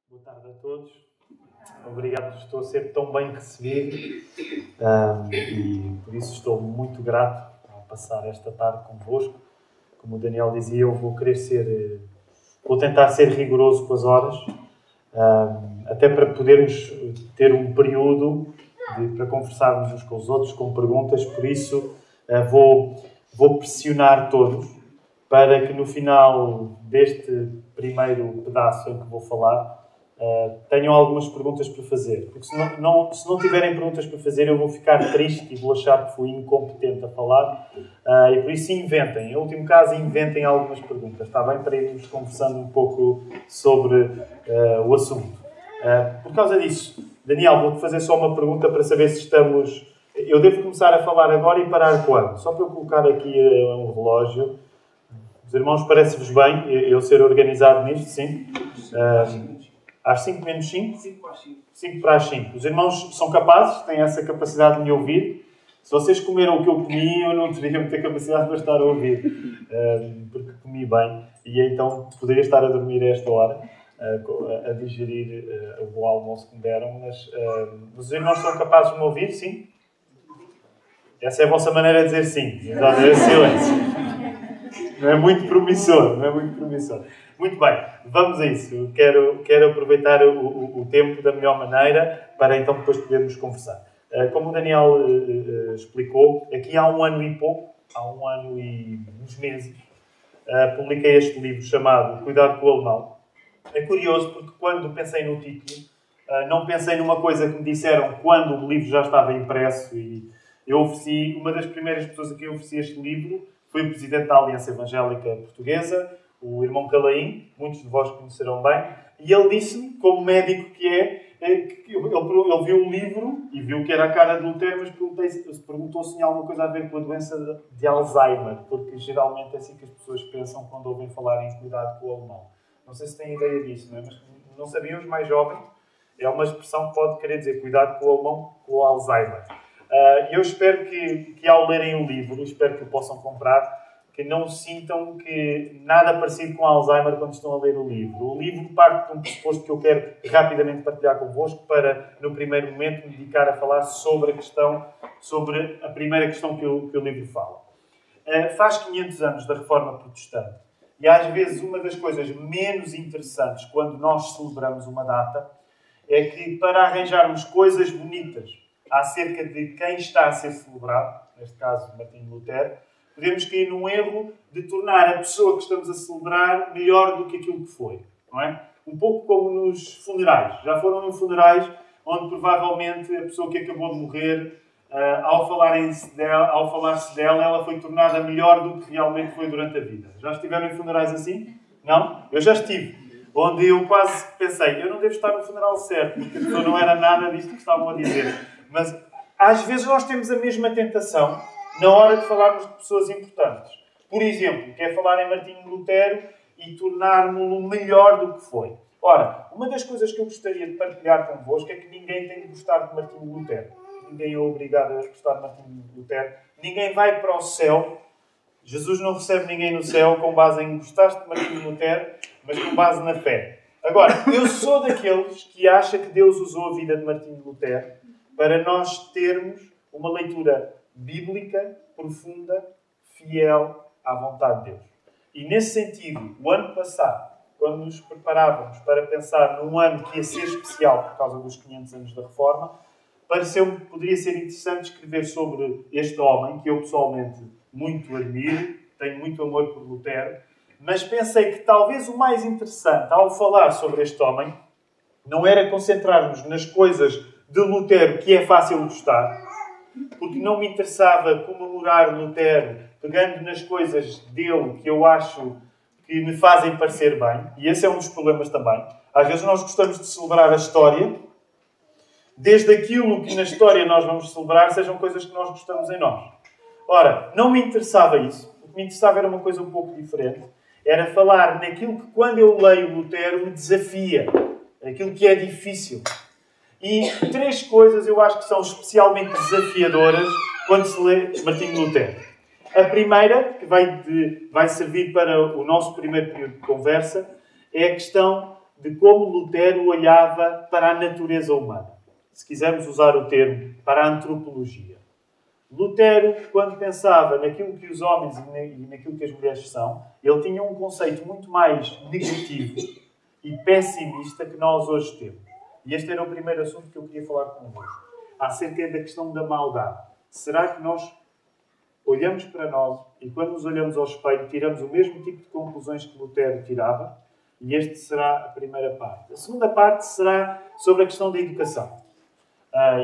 Boa tarde a todos. Obrigado, estou a ser tão bem recebido e por isso estou muito grato ao passar esta tarde convosco. Como o Daniel dizia, eu vou tentar ser rigoroso com as horas, até para podermos ter um período para conversarmos uns com os outros, com perguntas. Por isso, vou pressionar todos para que no final deste primeiro pedaço em que vou falar, tenham algumas perguntas para fazer. Porque se não tiverem perguntas para fazer, eu vou ficar triste e vou achar que fui incompetente a falar. E por isso inventem. Em último caso, inventem algumas perguntas. Está bem? Para irmos conversando um pouco sobre o assunto. Por causa disso, Daniel, vou-te fazer só uma pergunta para saber se estamos... Eu devo começar a falar agora e parar quando? Só para eu colocar aqui um relógio. Os irmãos, parece-vos bem eu ser organizado nisto? Sim? Às 5 menos 5? 5 para as 5. 5 para as 5. Os irmãos são capazes? Têm essa capacidade de me ouvir? Se vocês comeram o que eu comi, eu não teria muita capacidade para estar a ouvir. Porque comi bem. E então poderia estar a dormir a esta hora, a digerir o bom almoço que me deram. Mas os irmãos são capazes de me ouvir? Sim? Essa é a vossa maneira de dizer sim. Então, é silêncio. Não é muito promissor. Não é muito promissor. Muito bem, vamos a isso. Quero aproveitar o tempo da melhor maneira para então depois podermos conversar. Como o Daniel explicou, aqui há um ano e pouco, há um ano e uns meses, publiquei este livro chamado Cuidado com o Alemão. É curioso porque quando pensei no título, não pensei numa coisa que me disseram quando o livro já estava impresso e eu ofereci, uma das primeiras pessoas a quem eu ofereci este livro foi o Presidente da Aliança Evangélica Portuguesa, o irmão Calaim, muitos de vós conhecerão bem, e ele disse-me, como médico que que ele viu um livro e viu que era a cara de Lutero, mas perguntou se tinha alguma coisa a ver com a doença de Alzheimer, porque geralmente é assim que as pessoas pensam quando ouvem falar em cuidado com o alemão. Não sei se têm ideia disso, não é? Mas não sabiam os mais jovens, é uma expressão que pode querer dizer cuidado com o alemão, com o Alzheimer. Eu espero que ao lerem o livro, espero que o possam comprar, que não sintam que nada parecido com Alzheimer quando estão a ler o livro. O livro parte de um pressuposto que eu quero rapidamente partilhar convosco para, no primeiro momento, me dedicar a falar sobre a primeira questão que o livro fala. Faz 500 anos da Reforma Protestante e, às vezes, uma das coisas menos interessantes quando nós celebramos uma data é que, para arranjarmos coisas bonitas acerca de quem está a ser celebrado, neste caso, Martinho Lutero, podemos cair num erro de tornar a pessoa que estamos a celebrar melhor do que aquilo que foi, não é? Um pouco como nos funerais. Já foram em funerais onde provavelmente a pessoa que acabou de morrer, ao falar-se dela, ela foi tornada melhor do que realmente foi durante a vida. Já estiveram em funerais assim? Não? Eu já estive. Onde eu quase pensei, eu não devo estar no funeral certo, porque a pessoa não era nada disto que estavam a dizer. Mas às vezes nós temos a mesma tentação na hora de falarmos de pessoas importantes. Por exemplo, quer falar em Martinho Lutero e tornar-no melhor do que foi. Ora, uma das coisas que eu gostaria de partilhar convosco é que ninguém tem de gostar de Martinho Lutero. Ninguém é obrigado a gostar de Martinho Lutero. Ninguém vai para o céu. Jesus não recebe ninguém no céu com base em gostaste de Martinho Lutero, mas com base na fé. Agora, eu sou daqueles que acha que Deus usou a vida de Martinho Lutero para nós termos uma leitura bíblica, profunda, fiel à vontade de Deus. E nesse sentido, o ano passado, quando nos preparávamos para pensar num ano que ia ser especial por causa dos 500 anos da Reforma, pareceu-me que poderia ser interessante escrever sobre este homem, que eu pessoalmente muito admiro, tenho muito amor por Lutero, mas pensei que talvez o mais interessante ao falar sobre este homem não era concentrarmos nas coisas de Lutero que é fácil gostar, porque não me interessava comemorar Lutero pegando nas coisas dele que eu acho que me fazem parecer bem. E esse é um dos problemas também. Às vezes nós gostamos de celebrar a história, desde aquilo que na história nós vamos celebrar sejam coisas que nós gostamos em nós. Ora, não me interessava isso. O que me interessava era uma coisa um pouco diferente. Era falar naquilo que, quando eu leio Lutero, me desafia. Aquilo que é difícil. E 3 coisas eu acho que são especialmente desafiadoras quando se lê Martinho Lutero. A primeira, que vai servir para o nosso primeiro período de conversa, é a questão de como Lutero olhava para a natureza humana. Se quisermos usar o termo, para a antropologia. Lutero, quando pensava naquilo que os homens e naquilo que as mulheres são, ele tinha um conceito muito mais negativo e pessimista que nós hoje temos. E este era o primeiro assunto que eu queria falar convosco. Acerca da questão da maldade. Será que nós olhamos para nós e quando nos olhamos ao espelho tiramos o mesmo tipo de conclusões que Lutero tirava? E esta será a primeira parte. A segunda parte será sobre a questão da educação.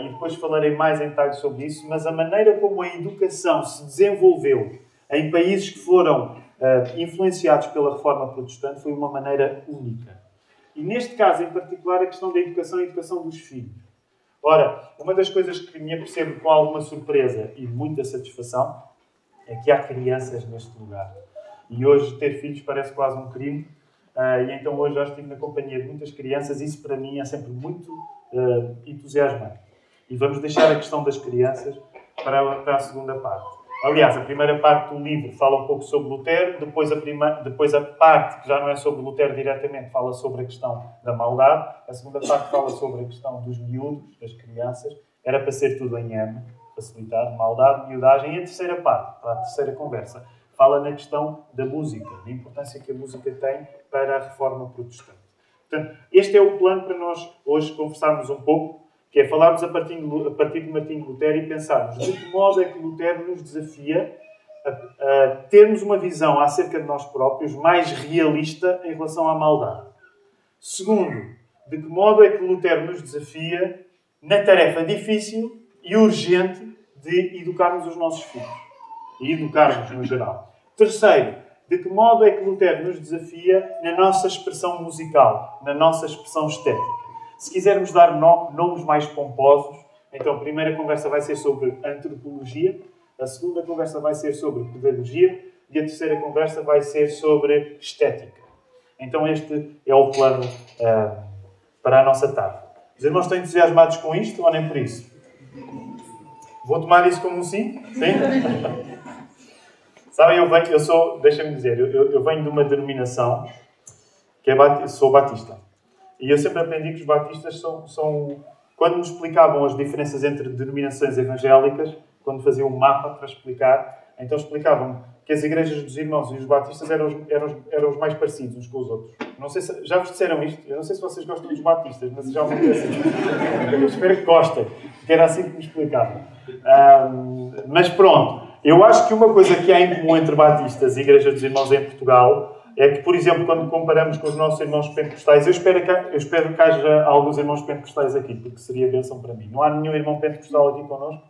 E depois falarei mais em detalhes sobre isso, mas a maneira como a educação se desenvolveu em países que foram influenciados pela Reforma Protestante foi uma maneira única. E neste caso, em particular, a questão da educação e a educação dos filhos. Ora, uma das coisas que me apercebo com alguma surpresa e muita satisfação é que há crianças neste lugar. E hoje ter filhos parece quase um crime. E então hoje já estive na companhia de muitas crianças. Isso para mim é sempre muito entusiasmante. E vamos deixar a questão das crianças para a segunda parte. Aliás, a primeira parte do livro fala um pouco sobre Lutero, depois a parte que já não é sobre Lutero diretamente fala sobre a questão da maldade, a segunda parte fala sobre a questão dos miúdos, das crianças. Era para ser tudo em M, facilitar, maldade, miudagem. E a terceira parte, para a terceira conversa, fala na questão da música, da importância que a música tem para a Reforma Protestante. Portanto, este é o plano para nós hoje conversarmos um pouco, que é falarmos a partir de Martinho Lutero e pensarmos de que modo é que Lutero nos desafia a termos uma visão acerca de nós próprios mais realista em relação à maldade. Segundo, de que modo é que Lutero nos desafia na tarefa difícil e urgente de educarmos os nossos filhos. E educarmos no geral. Terceiro, de que modo é que Lutero nos desafia na nossa expressão musical, na nossa expressão estética. Se quisermos dar nomes mais pomposos, então a primeira conversa vai ser sobre antropologia, a segunda conversa vai ser sobre pedagogia e a terceira conversa vai ser sobre estética. Então este é o plano para a nossa tarde. Os irmãos estão entusiasmados com isto ou nem por isso? Vou tomar isso como um sim? Sim? Sabem, deixa-me dizer, eu venho de uma denominação que sou batista. E eu sempre aprendi que os batistas são... Quando nos explicavam as diferenças entre denominações evangélicas, quando faziam um mapa para explicar, então explicavam que as igrejas dos irmãos e os batistas eram os mais parecidos uns com os outros. Não sei se já vos disseram isto. Eu não sei se vocês gostam dos batistas, mas já me disse. Eu espero que gostem, porque era assim que me explicavam. Mas pronto, eu acho que uma coisa que há em comum entre batistas e igrejas dos irmãos em Portugal é que, por exemplo, quando comparamos com os nossos irmãos pentecostais, eu espero que haja alguns irmãos pentecostais aqui, porque seria bênção para mim. Não há nenhum irmão pentecostal aqui connosco?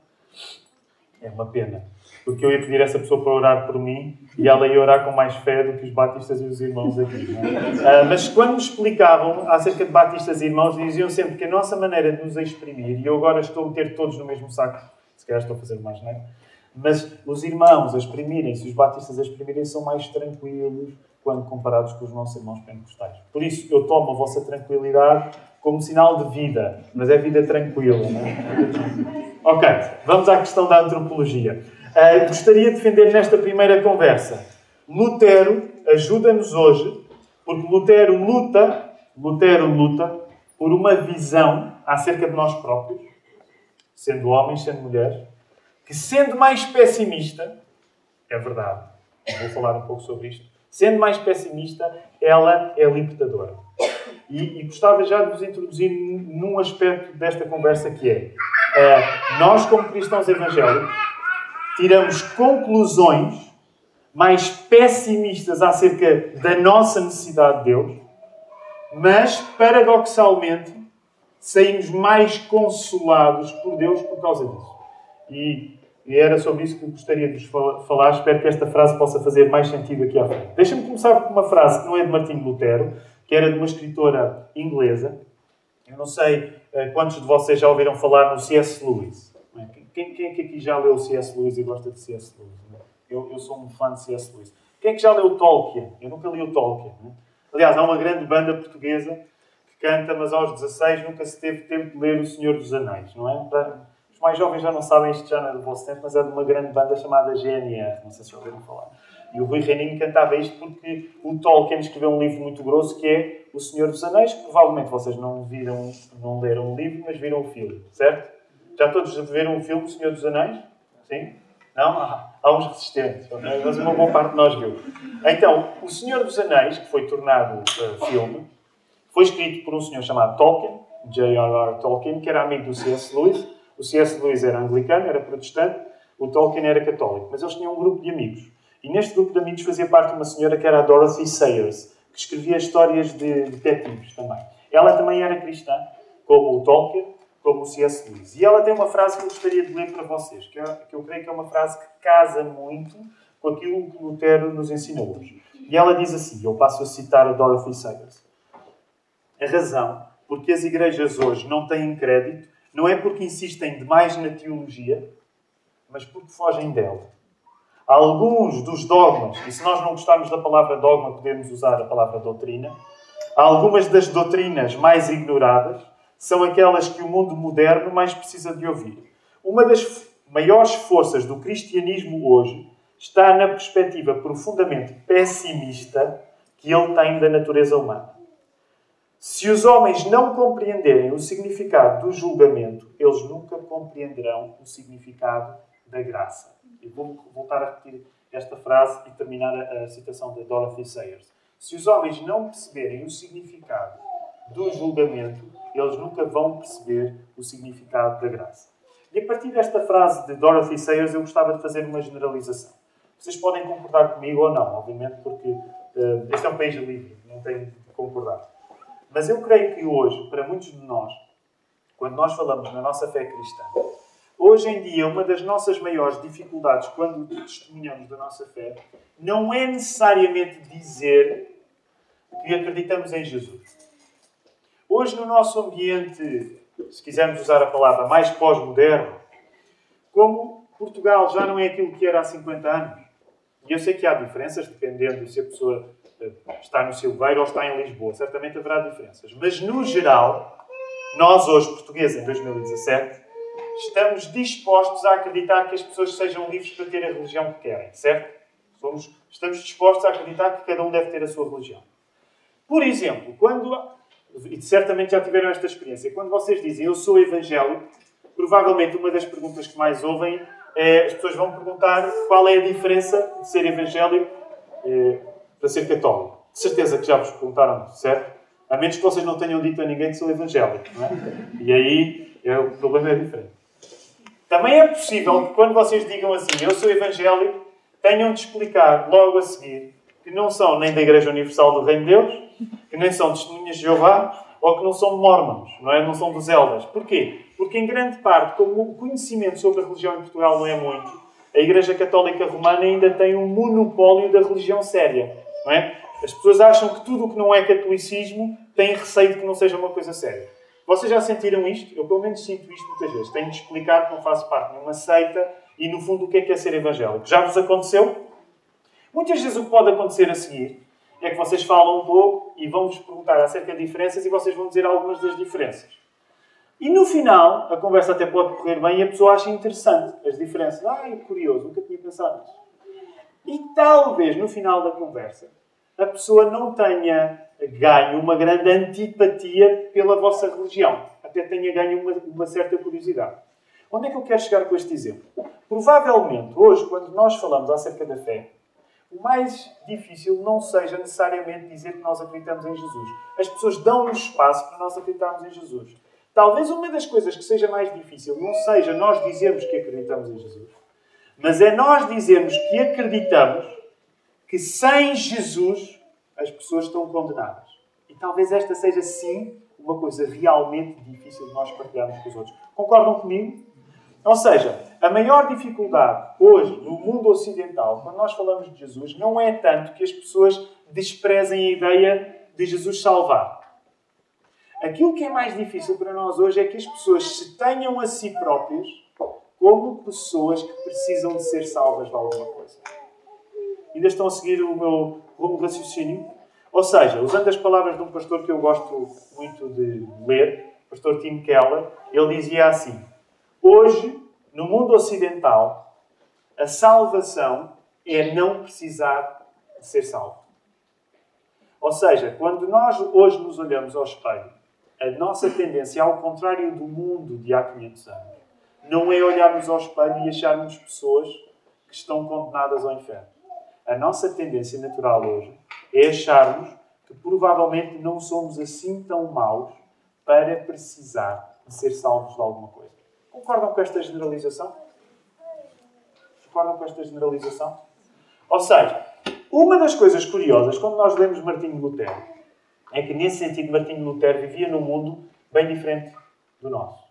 É uma pena. Porque eu ia pedir a essa pessoa para orar por mim e ela ia orar com mais fé do que os batistas e os irmãos aqui. Não é? Mas quando nos explicavam acerca de batistas e irmãos, diziam sempre que a nossa maneira de nos exprimir, e eu agora estou a meter todos no mesmo saco, se calhar estou a fazer mais, não é? Mas os irmãos a exprimirem-se, os batistas a exprimirem-se, são mais tranquilos quando comparados com os nossos irmãos pentecostais. Por isso, eu tomo a vossa tranquilidade como sinal de vida, mas é vida tranquila, não é? Ok, vamos à questão da antropologia. Gostaria de defender nesta primeira conversa. Lutero ajuda-nos hoje, porque Lutero luta por uma visão acerca de nós próprios, sendo homens, sendo mulheres, que sendo mais pessimista, é verdade, vou falar um pouco sobre isto, sendo mais pessimista, ela é libertadora. E gostava já de vos introduzir num aspecto desta conversa que é, nós como cristãos evangélicos, tiramos conclusões mais pessimistas acerca da nossa necessidade de Deus, mas, paradoxalmente, saímos mais consolados por Deus por causa disso. E era sobre isso que eu gostaria de vos falar. Espero que esta frase possa fazer mais sentido aqui à frente. Deixa-me começar com uma frase que não é de Martinho Lutero, que era de uma escritora inglesa. Eu não sei quantos de vocês já ouviram falar no C.S. Lewis. Quem é que aqui já leu o C.S. Lewis e gosta de C.S. Lewis? Eu sou um fã de C.S. Lewis. Quem é que já leu Tolkien? Eu nunca li o Tolkien. Aliás, há uma grande banda portuguesa que canta, mas aos 16 nunca se teve tempo de ler O Senhor dos Anéis, não é? Os mais jovens já não sabem, isto já não é do vosso tempo, mas é de uma grande banda chamada GNR. Não sei se já ouviram falar. E o Rui Reininho cantava isto porque o Tolkien escreveu um livro muito grosso que é O Senhor dos Anéis, que provavelmente vocês não viram, não leram o livro, mas viram o filme, certo? Já todos viram o filme O Senhor dos Anéis? Sim? Não? Há uns resistentes, mas uma boa parte de nós viu. Então, O Senhor dos Anéis, que foi tornado filme, foi escrito por um senhor chamado Tolkien, J.R.R. Tolkien, que era amigo do C.S. Lewis. O C.S. Lewis era anglicano, era protestante, o Tolkien era católico. Mas eles tinham um grupo de amigos. E neste grupo de amigos fazia parte uma senhora que era a Dorothy Sayers, que escrevia histórias de detetives também. Ela também era cristã, como o Tolkien, como o C.S. Lewis. E ela tem uma frase que eu gostaria de ler para vocês, que eu creio que é uma frase que casa muito com aquilo que Lutero nos ensinou hoje. E ela diz assim, eu passo a citar a Dorothy Sayers. A razão porque as igrejas hoje não têm crédito não é porque insistem demais na teologia, mas porque fogem dela. Alguns dos dogmas, e se nós não gostarmos da palavra dogma, podemos usar a palavra doutrina, algumas das doutrinas mais ignoradas são aquelas que o mundo moderno mais precisa de ouvir. Uma das maiores forças do cristianismo hoje está na perspectiva profundamente pessimista que ele tem da natureza humana. Se os homens não compreenderem o significado do julgamento, eles nunca compreenderão o significado da graça. Eu vou voltar a repetir esta frase e terminar a citação da Dorothy Sayers. Se os homens não perceberem o significado do julgamento, eles nunca vão perceber o significado da graça. E a partir desta frase de Dorothy Sayers, eu gostava de fazer uma generalização. Vocês podem concordar comigo ou não, obviamente, porque este é um país livre, não tenho de concordar. Mas eu creio que hoje, para muitos de nós, quando nós falamos na nossa fé cristã, hoje em dia, uma das nossas maiores dificuldades quando testemunhamos da nossa fé não é necessariamente dizer que acreditamos em Jesus. Hoje, no nosso ambiente, se quisermos usar a palavra mais pós-moderno, como Portugal já não é aquilo que era há 50 anos, e eu sei que há diferenças, dependendo se a pessoa está no Silveiro ou está em Lisboa. Certamente haverá diferenças. Mas, no geral, nós hoje, portugueses, em 2017, estamos dispostos a acreditar que as pessoas sejam livres para ter a religião que querem, certo? Estamos dispostos a acreditar que cada um deve ter a sua religião. Por exemplo, e certamente já tiveram esta experiência, quando vocês dizem eu sou evangélico, provavelmente uma das perguntas que mais ouvem é, as pessoas vão perguntar qual é a diferença de ser evangélico para ser católico. De certeza que já vos perguntaram, certo? A menos que vocês não tenham dito a ninguém que sou evangélico, não é? E aí o problema é diferente. Também é possível que quando vocês digam assim, eu sou evangélico, tenham de explicar logo a seguir que não são nem da Igreja Universal do Reino de Deus, que nem são testemunhas de Jeová, ou que não são mormons, não é? Não são dos Eldas. Porquê? Porque em grande parte, como o conhecimento sobre a religião em Portugal não é muito, a Igreja Católica Romana ainda tem um monopólio da religião séria, não é? As pessoas acham que tudo o que não é catolicismo tem receio de que não seja uma coisa séria. Vocês já sentiram isto? Eu pelo menos sinto isto muitas vezes. Tenho de explicar que não faço parte de uma seita e no fundo o que é ser evangélico. Já vos aconteceu? Muitas vezes o que pode acontecer a seguir é que vocês falam um pouco e vão-vos perguntar acerca de diferenças e vocês vão dizer algumas das diferenças. E no final, a conversa até pode correr bem e a pessoa acha interessante as diferenças. É curioso, nunca tinha pensado nisso. E talvez no final da conversa a pessoa não tenha ganho uma grande antipatia pela vossa religião. Até tenha ganho uma certa curiosidade. Onde é que eu quero chegar com este exemplo? Provavelmente, hoje, quando nós falamos acerca da fé, o mais difícil não seja necessariamente dizer que nós acreditamos em Jesus. As pessoas dão-nos espaço para nós acreditarmos em Jesus. Talvez uma das coisas que seja mais difícil não seja nós dizermos que acreditamos em Jesus, mas é nós dizermos que acreditamos que sem Jesus as pessoas estão condenadas. E talvez esta seja, sim, uma coisa realmente difícil de nós partilharmos com os outros. Concordam comigo? Ou seja, a maior dificuldade hoje no mundo ocidental, quando nós falamos de Jesus, não é tanto que as pessoas desprezem a ideia de Jesus salvar. Aquilo que é mais difícil para nós hoje é que as pessoas se tenham a si próprias como pessoas que precisam de ser salvas de alguma coisa. Ainda estão a seguir o meu rumo de raciocínio? Ou seja, usando as palavras de um pastor que eu gosto muito de ler, o pastor Tim Keller, ele dizia assim: hoje, no mundo ocidental, a salvação é não precisar de ser salvo. Ou seja, quando nós hoje nos olhamos ao espelho, a nossa tendência, ao contrário do mundo de há 500 anos, não é olharmos ao espelho e acharmos pessoas que estão condenadas ao inferno. A nossa tendência natural hoje é acharmos que provavelmente não somos assim tão maus para precisar de ser salvos de alguma coisa. Concordam com esta generalização? Concordam com esta generalização? Ou seja, uma das coisas curiosas quando nós lemos Martinho Lutero é que, nesse sentido, Martinho Lutero vivia num mundo bem diferente do nosso.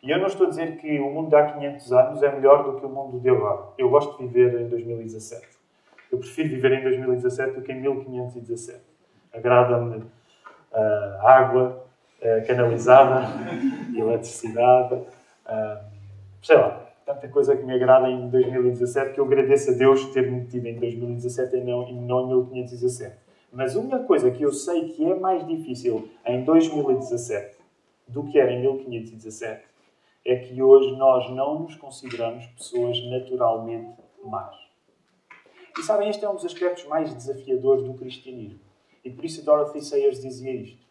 E eu não estou a dizer que o mundo de há 500 anos é melhor do que o mundo de agora. Eu gosto de viver em 2017. Eu prefiro viver em 2017 do que em 1517. Agrada-me a água canalizada, eletricidade, sei lá, tanta coisa que me agrada em 2017 que eu agradeço a Deus ter-me metido em 2017 e não em 1517. Mas uma coisa que eu sei que é mais difícil em 2017 do que era em 1517 é que hoje nós não nos consideramos pessoas naturalmente más. E sabem, este é um dos aspectos mais desafiadores do cristianismo. E por isso Dorothy Sayers dizia isto.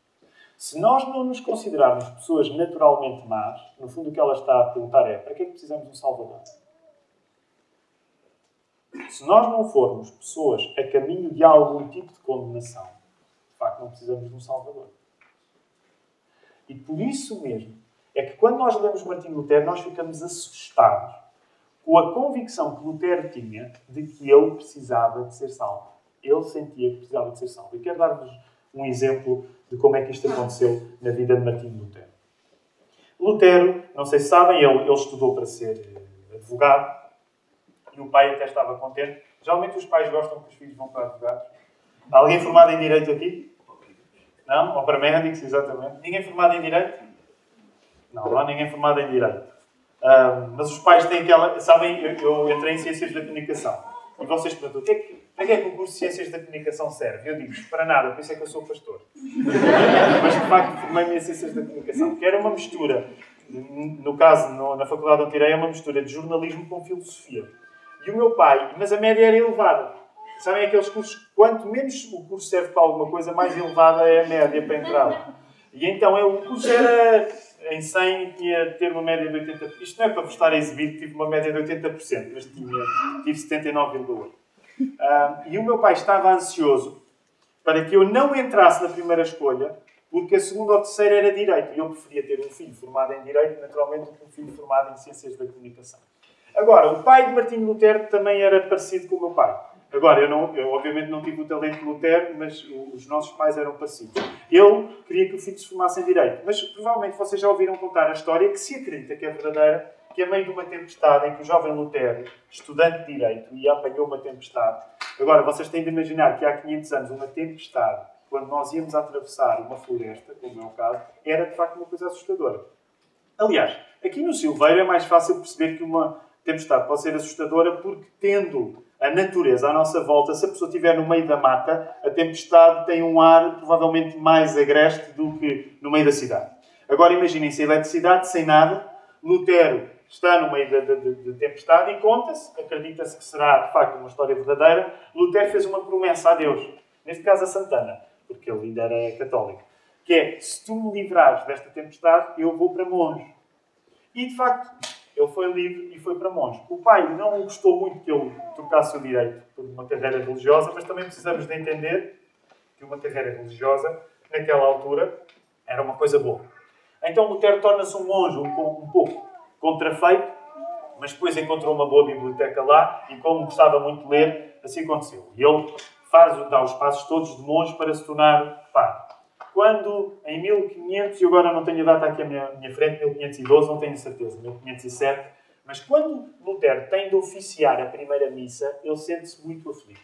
Se nós não nos considerarmos pessoas naturalmente más, no fundo o que ela está a perguntar é: para que é que precisamos de um Salvador? Se nós não formos pessoas a caminho de algum tipo de condenação, de facto não precisamos de um Salvador. E por isso mesmo é que quando nós lemos Martinho Lutero, nós ficamos assustados com a convicção que Lutero tinha de que ele precisava de ser salvo. Ele sentia que precisava de ser salvo. E quero dar-vos um exemplo de como é que isto aconteceu na vida de Martinho Lutero. Lutero, não sei se sabem, ele estudou para ser advogado e o pai até estava contente. Geralmente os pais gostam que os filhos vão para advogados. Há alguém formado em Direito aqui? Não? Ou para médicos, exatamente. Ninguém formado em Direito? Não há ninguém formado em Direito. Mas os pais têm aquela... Sabem, eu entrei em Ciências da Comunicação. E vocês perguntam, para que é que o curso de Ciências da Comunicação serve? Eu digo, para nada, por isso é que eu sou pastor. Mas, de facto, formei-me em Ciências da Comunicação. Que era uma mistura, no caso, na faculdade onde tirei, é uma mistura de jornalismo com filosofia. E o meu pai, mas a média era elevada. Sabem aqueles cursos, quanto menos o curso serve para alguma coisa, mais elevada é a média para entrar. E então, o curso era... Em 100 tinha de ter uma média de 80%. Isto não é para vos estar a exibir que tive uma média de 80%, mas tive 79,8%. E o meu pai estava ansioso para que eu não entrasse na primeira escolha, porque a segunda ou terceira era Direito. E eu preferia ter um filho formado em Direito, naturalmente, do que um filho formado em Ciências da Comunicação. Agora, o pai de Martinho Lutero também era parecido com o meu pai. Agora, eu obviamente não tive o talento de Lutero, mas os nossos pais eram parecidos. Ele queria que o filho se formasse em Direito. Mas provavelmente vocês já ouviram contar a história que se acredita que é verdadeira, que a meio de uma tempestade em que o jovem Lutero, estudante de Direito, e apanhou uma tempestade. Agora, vocês têm de imaginar que há 500 anos uma tempestade, quando nós íamos atravessar uma floresta, como é o caso, era de facto uma coisa assustadora. Aliás, aqui no Silveiro é mais fácil perceber que uma tempestade pode ser assustadora porque, tendo a natureza à nossa volta, se a pessoa estiver no meio da mata, a tempestade tem um ar provavelmente mais agreste do que no meio da cidade. Agora imaginem-se a eletricidade sem nada, Lutero está no meio da tempestade e conta-se, acredita-se que será de facto uma história verdadeira, Lutero fez uma promessa a Deus, neste caso a Santana, porque ele ainda era católico, que é: se tu me livrares desta tempestade, eu vou para monge. E de facto, ele foi livre e foi para monge. O pai não gostou muito que ele trocasse o direito por uma carreira religiosa, mas também precisamos de entender que uma carreira religiosa, naquela altura, era uma coisa boa. Então Lutero torna-se um monge um pouco contrafeito, mas depois encontrou uma boa biblioteca lá e, como gostava muito de ler, assim aconteceu. E ele dá os passos todos de monge para se tornar padre. Quando, em 1500, e agora não tenho a data aqui à minha frente, 1512, não tenho certeza, 1507, mas quando Lutero tem de oficiar a primeira missa, ele sente-se muito aflito.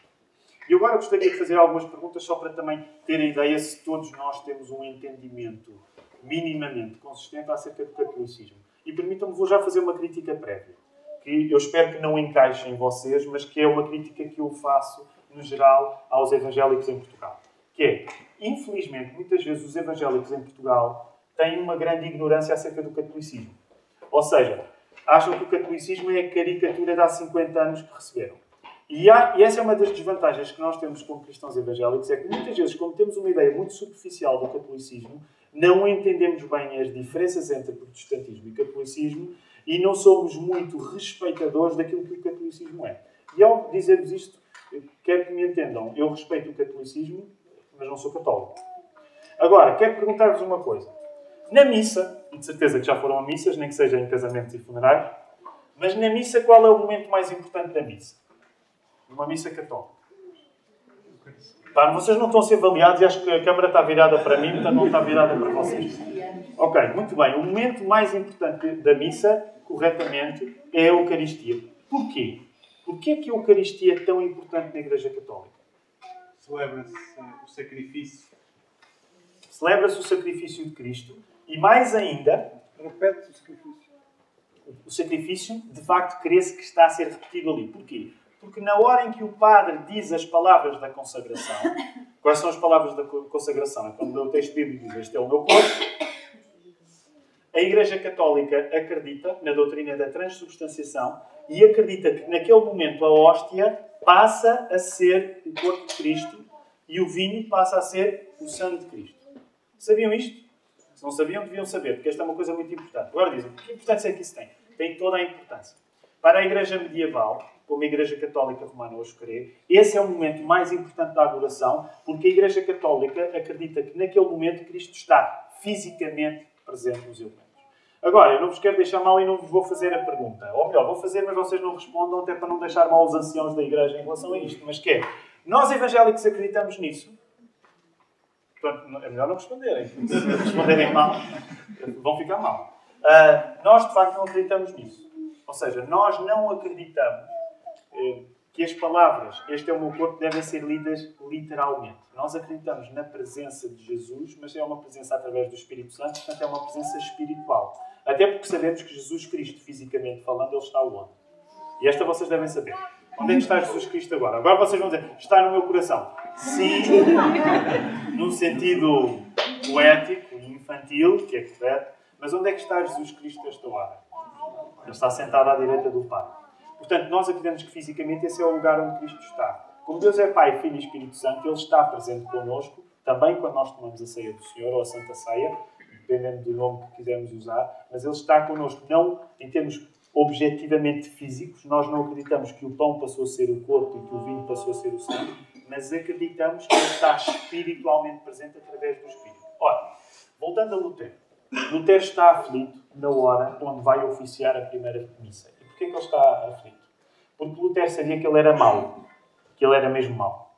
E agora gostaria de fazer algumas perguntas só para também ter a ideia se todos nós temos um entendimento minimamente consistente acerca do catolicismo. E permitam-me, vou já fazer uma crítica prévia, que eu espero que não encaixe em vocês, mas que é uma crítica que eu faço, no geral, aos evangélicos em Portugal. Que é, infelizmente, muitas vezes os evangélicos em Portugal têm uma grande ignorância acerca do catolicismo. Ou seja, acham que o catolicismo é a caricatura de há 50 anos que receberam. E essa é uma das desvantagens que nós temos como cristãos evangélicos, é que muitas vezes, como temos uma ideia muito superficial do catolicismo, não entendemos bem as diferenças entre protestantismo e catolicismo e não somos muito respeitadores daquilo que o catolicismo é. E ao dizer-vos isto, quero que me entendam. Eu respeito o catolicismo, mas não sou católico. Agora, quero perguntar-vos uma coisa. Na missa, e de certeza que já foram a missas, nem que seja em casamentos e funerais, mas na missa, qual é o momento mais importante da missa? Numa missa católica. Pá, vocês não estão a ser avaliados e acho que a câmara está virada para mim, portanto não está virada para vocês. Ok, muito bem. O momento mais importante da missa, corretamente, é a Eucaristia. Porquê? Porquê é que a Eucaristia é tão importante na Igreja Católica? Celebra-se o sacrifício. Celebra-se o sacrifício de Cristo e, mais ainda, repete o sacrifício. O sacrifício, de facto, crê-se que está a ser repetido ali. Porquê? Porque na hora em que o padre diz as palavras da consagração, quais são as palavras da consagração? É quando o texto bíblico diz: este é o meu corpo. A Igreja Católica acredita na doutrina da transubstanciação e acredita que naquele momento a hóstia passa a ser o corpo de Cristo e o vinho passa a ser o sangue de Cristo. Sabiam isto? Se não sabiam, deviam saber, porque esta é uma coisa muito importante. Agora dizem, que importância é que isso tem? Tem toda a importância. Para a Igreja medieval, como a Igreja Católica Romana hoje crê, esse é o momento mais importante da adoração, porque a Igreja Católica acredita que naquele momento Cristo está fisicamente presente nos elementos. Agora, eu não vos quero deixar mal e não vos vou fazer a pergunta. Ou melhor, vou fazer, mas vocês não respondam, até para não deixar mal os anciãos da Igreja em relação a isto. Mas que é, nós evangélicos acreditamos nisso? Portanto, é melhor não responderem. Se responderem mal, vão ficar mal. Nós, de facto, não acreditamos nisso. Ou seja, nós não acreditamos que as palavras, este é o meu corpo, devem ser lidas literalmente. Nós acreditamos na presença de Jesus, mas é uma presença através do Espírito Santo, portanto é uma presença espiritual. Até porque sabemos que Jesus Cristo, fisicamente falando, Ele está onde? E esta vocês devem saber. Onde é que está Jesus Cristo agora? Agora vocês vão dizer, está no meu coração. Sim, num sentido poético e infantil, que é correto, mas onde é que está Jesus Cristo esta hora? Ele está sentado à direita do Pai. Portanto, nós acreditamos que fisicamente esse é o lugar onde Cristo está. Como Deus é Pai, Filho e Espírito Santo, Ele está presente connosco, também quando nós tomamos a ceia do Senhor, ou a Santa Ceia, dependendo do nome que quisermos usar, mas Ele está connosco, não em termos objetivamente físicos. Nós não acreditamos que o pão passou a ser o corpo e que o vinho passou a ser o sangue, mas acreditamos que Ele está espiritualmente presente através do Espírito. Ora, voltando a Lutero. Lutero está aflito na hora onde vai oficiar a primeira missa. E porquê que ele está aflito? Porque Lutero sabia que ele era mau. Que ele era mesmo mau.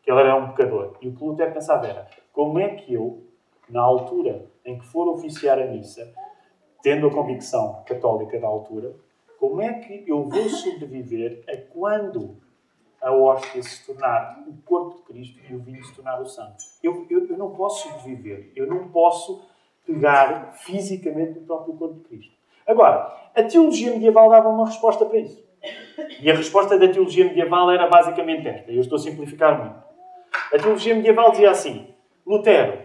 Que ele era um pecador. E o que Lutero pensava era, como é que eu, na altura em que for oficiar a missa, tendo a convicção católica da altura, como é que eu vou sobreviver a quando a hóstia se tornar o corpo de Cristo e o vinho se tornar o sangue? Eu não posso sobreviver. Eu não posso pegar fisicamente no próprio corpo de Cristo. Agora, a teologia medieval dava uma resposta para isso. E a resposta da teologia medieval era basicamente esta. Eu estou a simplificar muito. A teologia medieval dizia assim: Lutero,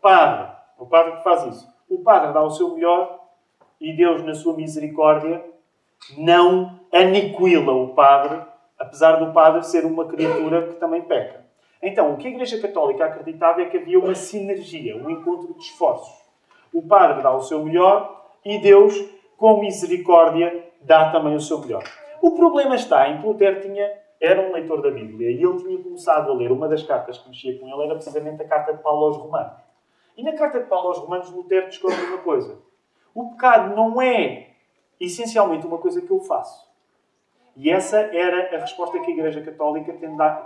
padre, o padre que faz isso, o padre dá o seu melhor e Deus, na sua misericórdia, não aniquila o padre, apesar do padre ser uma criatura que também peca. Então, o que a Igreja Católica acreditava é que havia uma sinergia, um encontro de esforços. O padre dá o seu melhor e Deus, com misericórdia, dá também o seu melhor. O problema está em que Lutero era um leitor da Bíblia e ele tinha começado a ler, uma das cartas que mexia com ele era precisamente a carta de Paulo aos Romanos. E na carta de Paulo aos Romanos, Lutero descobre uma coisa. O pecado não é essencialmente uma coisa que eu faço. E essa era a resposta que a Igreja Católica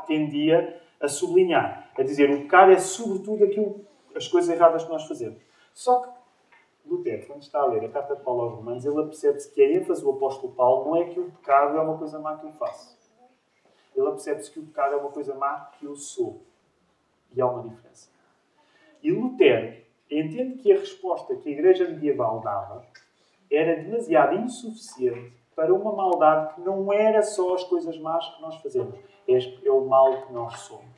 tendia a sublinhar. A dizer, o pecado é sobretudo as coisas erradas que nós fazemos. Só que Lutero, quando está a ler a carta de Paulo aos Romanos, ele apercebe-se que a ênfase do apóstolo Paulo não é que o pecado é uma coisa má que eu faço. Ele apercebe-se que o pecado é uma coisa má que eu sou. E há uma diferença. E Lutero entende que a resposta que a Igreja medieval dava era demasiado insuficiente para uma maldade que não era só as coisas más que nós fazemos. É o mal que nós somos.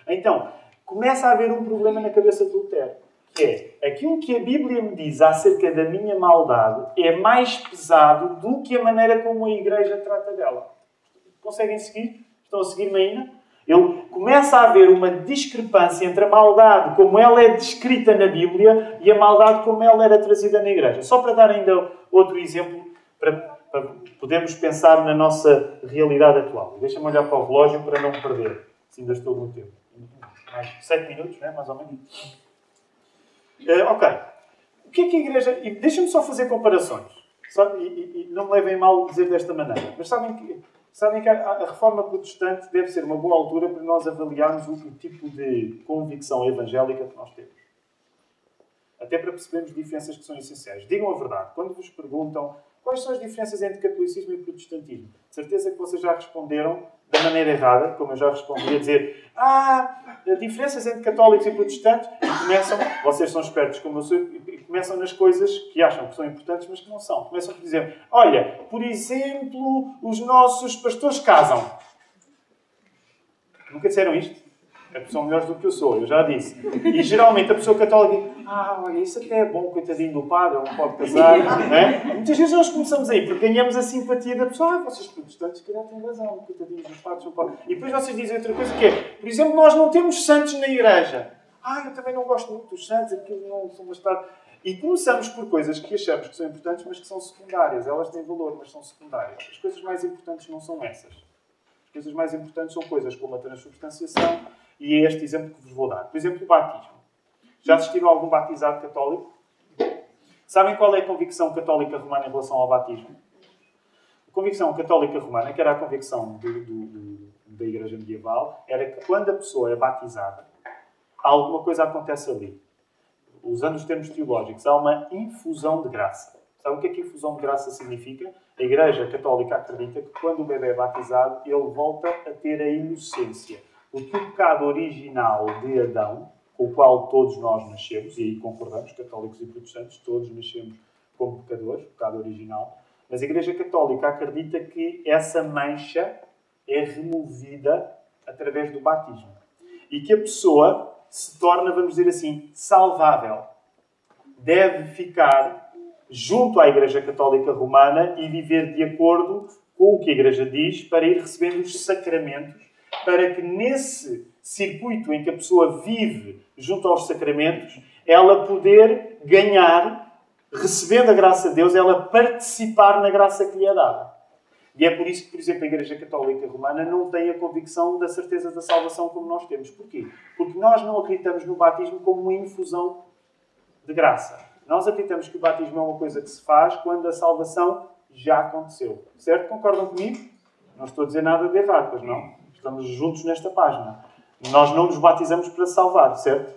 Então, começa a haver um problema na cabeça de Lutero. Que é, aquilo que a Bíblia me diz acerca da minha maldade é mais pesado do que a maneira como a Igreja trata dela. Conseguem seguir? Estão a seguir-me ainda? Ele começa a haver uma discrepância entre a maldade como ela é descrita na Bíblia e a maldade como ela era trazida na igreja. Só para dar ainda outro exemplo, para podermos pensar na nossa realidade atual. Deixa-me olhar para o relógio para não me perder, se ainda estou no tempo. Mais 7 minutos, não é? Mais ou menos. Ok. O que é que a igreja... E deixem-me só fazer comparações. E não me levem mal dizer desta maneira. Mas sabem que a reforma protestante deve ser uma boa altura para nós avaliarmos o tipo de convicção evangélica que nós temos. Até para percebermos diferenças que são essenciais. Digam a verdade. Quando vos perguntam quais são as diferenças entre catolicismo e protestantismo, de certeza que vocês já responderam da maneira errada, como eu já respondi, a dizer diferenças entre católicos e protestantes, e começam, vocês são espertos como eu sou, e começam nas coisas que acham que são importantes, mas que não são. Começam por dizer, olha, por exemplo, os nossos pastores casam. Nunca disseram isto? É porque são melhores do que eu sou, eu já disse. E geralmente a pessoa católica diz, olha, isso até é bom, coitadinho do padre, ele não pode casar. Não é? Muitas vezes nós começamos aí, porque ganhamos a simpatia da pessoa. Vocês protestantes, que não têm razão, coitadinhos dos padres, não podem. E depois vocês dizem outra coisa que é, por exemplo, nós não temos santos na igreja. Eu também não gosto muito dos santos, aquilo não são bastante... E começamos por coisas que achamos que são importantes, mas que são secundárias. Elas têm valor, mas são secundárias. As coisas mais importantes não são essas. As coisas mais importantes são coisas como a transubstanciação, e é este exemplo que vos vou dar. Por exemplo, o batismo. Já assistiram a algum batizado católico? Sabem qual é a convicção católica romana em relação ao batismo? A convicção católica romana, que era a convicção da Igreja medieval, era que quando a pessoa é batizada, alguma coisa acontece ali. Usando os termos teológicos, há uma infusão de graça. Sabe o que é que infusão de graça significa? A Igreja Católica acredita que quando o bebê é batizado, ele volta a ter a inocência. Porque o pecado original de Adão, com o qual todos nós nascemos, e aí concordamos, católicos e protestantes, todos nascemos como pecadores, pecado original, mas a Igreja Católica acredita que essa mancha é removida através do batismo. E que a pessoa se torna, vamos dizer assim, salvável. Deve ficar junto à Igreja Católica Romana e viver de acordo com o que a Igreja diz para ir recebendo os sacramentos, para que nesse circuito em que a pessoa vive junto aos sacramentos, ela poder ganhar, recebendo a graça de Deus, ela participar na graça que lhe é dada. E é por isso que, por exemplo, a Igreja Católica Romana não tem a convicção da certeza da salvação como nós temos. Porquê? Porque nós não acreditamos no batismo como uma infusão de graça. Nós acreditamos que o batismo é uma coisa que se faz quando a salvação já aconteceu. Certo? Concordam comigo? Não estou a dizer nada de errado, pois não? Estamos juntos nesta página. Nós não nos batizamos para salvar, certo?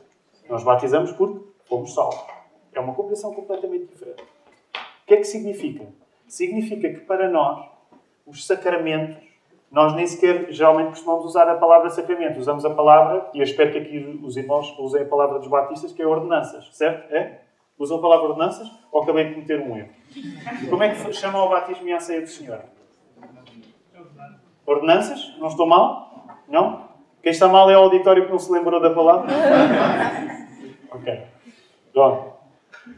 Nós batizamos porque fomos salvos. É uma compreensão completamente diferente. O que é que significa? Significa que para nós, os sacramentos, nós nem sequer geralmente costumamos usar a palavra sacramento. Usamos a palavra, e eu espero que aqui os irmãos usem a palavra dos batistas, que é ordenanças, certo? É? Usam a palavra ordenanças ou acabei de cometer um erro? Como é que chamam ao batismo e à ceia do Senhor? Ordenanças? Não estou mal? Não? Quem está mal é o auditório que não se lembrou da palavra? Ok. Pronto.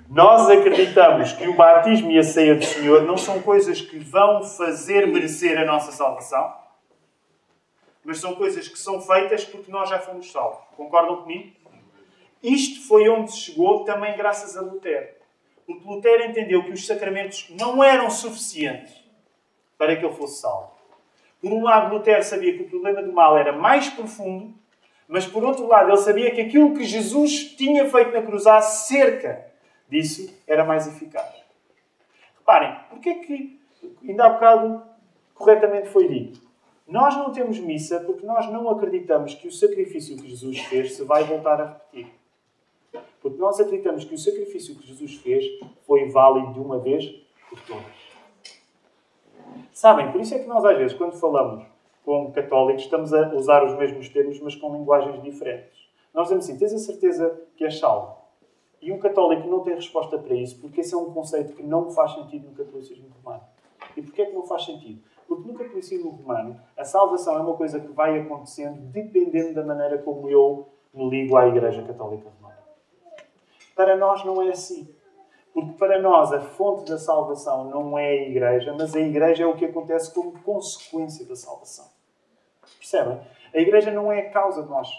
Nós acreditamos que o batismo e a ceia do Senhor não são coisas que vão fazer merecer a nossa salvação, mas são coisas que são feitas porque nós já fomos salvos. Concordam comigo? Isto foi onde se chegou também graças a Lutero. Porque Lutero entendeu que os sacramentos não eram suficientes para que ele fosse salvo. Por um lado, Lutero sabia que o problema do mal era mais profundo, mas por outro lado, ele sabia que aquilo que Jesus tinha feito na cruz acerca disso era mais eficaz. Reparem, porque é que, ainda há bocado, corretamente foi dito? Nós não temos missa porque nós não acreditamos que o sacrifício que Jesus fez se vai voltar a repetir. Porque nós acreditamos que o sacrifício que Jesus fez foi válido de uma vez por todas. Sabem, por isso é que nós às vezes, quando falamos com católicos, estamos a usar os mesmos termos, mas com linguagens diferentes. Nós dizemos assim, tens a certeza que és salvo? E um católico não tem resposta para isso, porque esse é um conceito que não faz sentido no catolicismo romano. E porquê é que não faz sentido? Porque no catolicismo romano, a salvação é uma coisa que vai acontecendo dependendo da maneira como eu me ligo à Igreja Católica Romana. Para nós não é assim. Porque para nós a fonte da salvação não é a Igreja, mas a Igreja é o que acontece como consequência da salvação. Percebem? A Igreja não é a causa de nós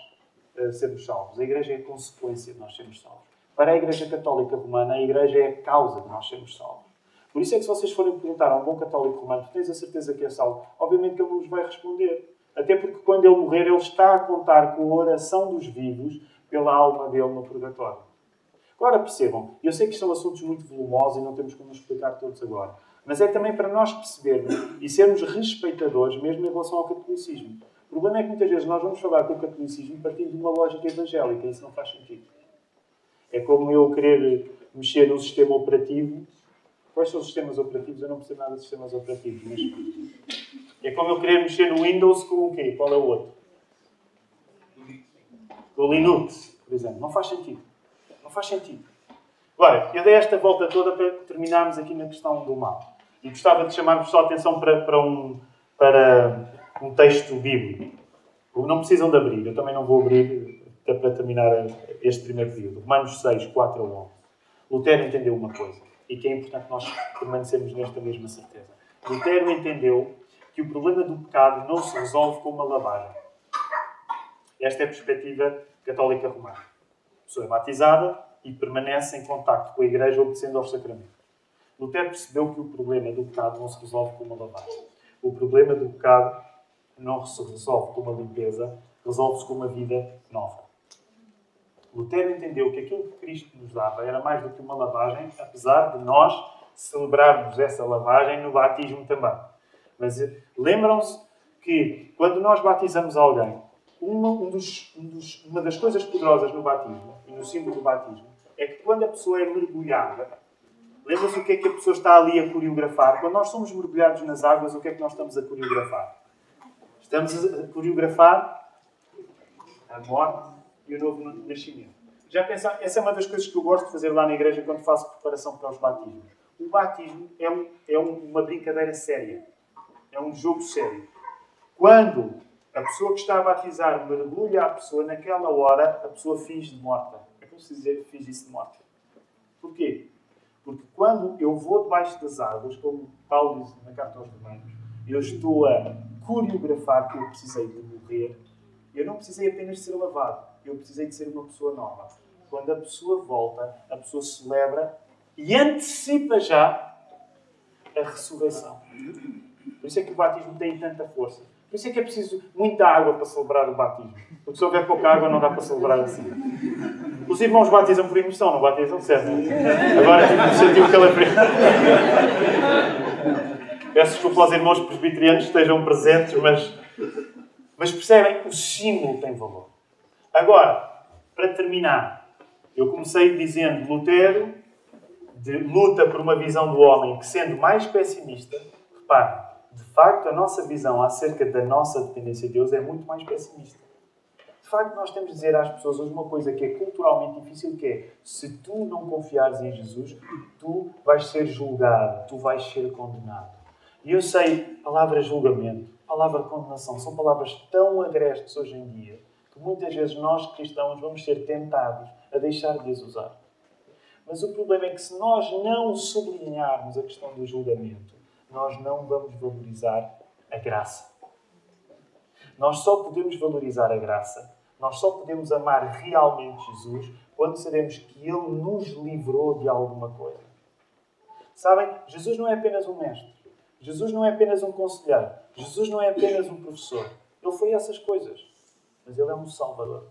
sermos salvos. A Igreja é a consequência de nós sermos salvos. Para a Igreja Católica Romana, a Igreja é a causa de nós sermos salvos. Por isso é que se vocês forem perguntar a um bom católico romano, tens a certeza que é salvo? Obviamente que ele não vos vai responder. Até porque quando ele morrer, ele está a contar com a oração dos vivos pela alma dele no purgatório. Agora percebam, eu sei que são assuntos muito volumosos e não temos como explicar todos agora. Mas é também para nós percebermos e sermos respeitadores mesmo em relação ao catolicismo. O problema é que muitas vezes nós vamos falar com o catolicismo partindo de uma lógica evangélica e isso não faz sentido. É como eu querer mexer no sistema operativo. Quais são os sistemas operativos? Eu não percebo nada de sistemas operativos, mas é como eu querer mexer no Windows com o quê? Qual é o outro? Com o Linux, por exemplo. Não faz sentido. Não faz sentido. Agora, eu dei esta volta toda para terminarmos aqui na questão do mal. E gostava de chamar-vos só a atenção para um texto bíblico. Não precisam de abrir. Eu também não vou abrir para terminar este primeiro período. Romanos 6, 4 a 11. Lutero entendeu uma coisa. E que é importante nós permanecermos nesta mesma certeza. Lutero entendeu que o problema do pecado não se resolve com uma lavagem. Esta é a perspectiva católica romana. A pessoa é batizada e permanece em contacto com a Igreja obedecendo aos sacramentos. Lutero percebeu que o problema do pecado não se resolve com uma lavagem. O problema do pecado não se resolve com uma limpeza, resolve-se com uma vida nova. Lutero entendeu que aquilo que Cristo nos dava era mais do que uma lavagem, apesar de nós celebrarmos essa lavagem no batismo também. Mas lembram-se que quando nós batizamos alguém, uma das coisas poderosas no batismo, e no símbolo do batismo, é que quando a pessoa é mergulhada, lembra-se o que é que a pessoa está ali a coreografar? Quando nós somos mergulhados nas águas, o que é que nós estamos a coreografar? Estamos a coreografar a morte e o novo nascimento. Já pensaram? Essa é uma das coisas que eu gosto de fazer lá na igreja quando faço preparação para os batismos. O batismo é uma brincadeira séria. É um jogo sério. Quando a pessoa que está a batizar mergulha a pessoa, naquela hora a pessoa finge de morta. É como se dizer que finge-se de morta. Porquê? Porque quando eu vou debaixo das águas, como Paulo diz na carta aos Romanos, eu estou a coreografar que eu precisei de morrer. Eu não precisei apenas de ser lavado. Eu precisei de ser uma pessoa nova. Quando a pessoa volta, a pessoa celebra e antecipa já a ressurreição. Por isso é que o batismo tem tanta força. Por isso é que é preciso muita água para celebrar o batismo. Porque se houver pouca água, não dá para celebrar assim. Os irmãos batizam por imersão, não batizam certo? Agora sentiu que ela peço desculpa aos irmãos presbiterianos que estejam presentes, mas percebem, o símbolo tem valor. Agora, para terminar, eu comecei dizendo Lutero luta por uma visão do homem que, sendo mais pessimista, repare, de facto, a nossa visão acerca da nossa dependência de Deus é muito mais pessimista. De facto, nós temos de dizer às pessoas hoje uma coisa que é culturalmente difícil, que é, se tu não confiares em Jesus, tu vais ser julgado, tu vais ser condenado. E eu sei, a palavra julgamento, a palavra condenação, são palavras tão agrestes hoje em dia, que muitas vezes nós, cristãos, vamos ser tentados a deixar de as usar. Mas o problema é que se nós não sublinharmos a questão do julgamento, nós não vamos valorizar a graça. Nós só podemos valorizar a graça, nós só podemos amar realmente Jesus quando sabemos que Ele nos livrou de alguma coisa. Sabem? Jesus não é apenas um mestre. Jesus não é apenas um conselheiro. Jesus não é apenas um professor. Ele foi essas coisas. Mas Ele é um Salvador.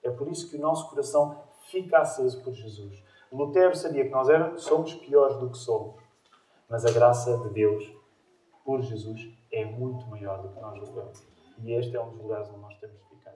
É por isso que o nosso coração fica aceso por Jesus. Lutero sabia que nós somos piores do que somos. Mas a graça de Deus, por Jesus, é muito maior do que nós julgamos. E este é um dos lugares onde nós temos de ficar.